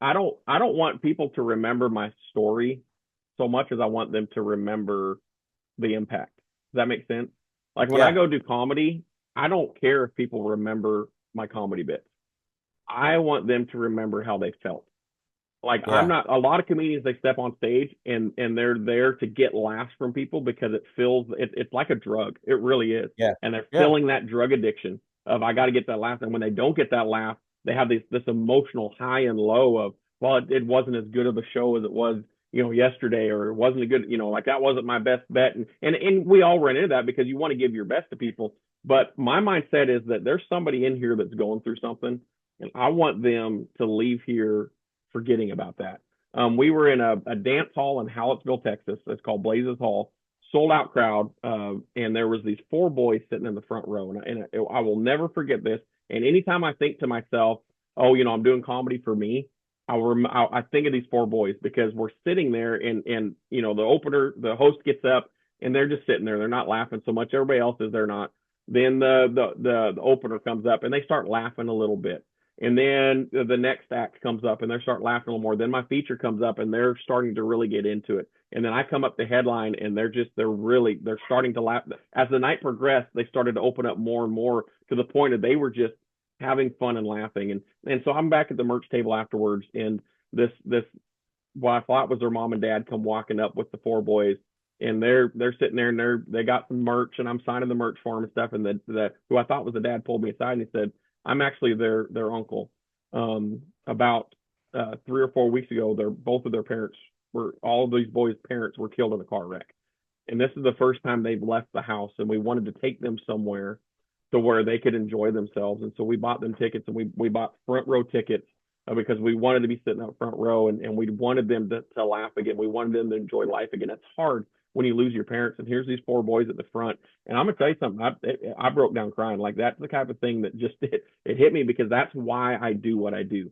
I don't want people to remember my story so much as I want them to remember the impact. Does that make sense? Like when I Yeah, go do comedy, I don't care if people remember my comedy bits. I want them to remember how they felt. Like I'm yeah, not a lot of comedians, they step on stage and they're there to get laughs from people because it's like a drug. It really is. yeah, And they're yeah, feeling that drug addiction of I got to get that laugh. And when they don't get that laugh, they have this emotional high and low of, well, it wasn't as good of a show as it was, yesterday, or it wasn't a good, like that wasn't my best bet. And we all run into that because you want to give your best to people. But my mindset is that there's somebody in here that's going through something, and I want them to leave here forgetting about that. We were in a dance hall in Hallettsville, Texas. It's called Blazes Hall. Sold out crowd, and there was these four boys sitting in the front row, and I will never forget this. And anytime I think to myself, oh, I'm doing comedy for me, I think of these four boys because we're sitting there, and the host gets up, and they're just sitting there. They're not laughing so much. Everybody else is. They're not. Then the opener comes up, and they start laughing a little bit. And then the next act comes up and they're starting laughing a little more. Then my feature comes up and they're starting to really get into it. And then I come up the headline and they're starting to laugh. As the night progressed, they started to open up more and more to the point that they were just having fun and laughing. And so I'm back at the merch table afterwards, and this what I thought was their mom and dad come walking up with the four boys, and they're sitting there and they got some merch, and I'm signing the merch for them and stuff. And the who I thought was the dad pulled me aside and he said, I'm actually their uncle. About 3 or 4 weeks ago, both of their parents were all of these boys' parents were killed in a car wreck, and this is the first time they've left the house. And we wanted to take them somewhere to where they could enjoy themselves. And so we bought them tickets, and we bought front row tickets because we wanted to be sitting up front row, and we wanted them to laugh again. We wanted them to enjoy life again. It's hard when you lose your parents. And here's these four boys at the front. And I'm gonna tell you something. I broke down crying. Like that's the type of thing that just it hit me because that's why I do what I do.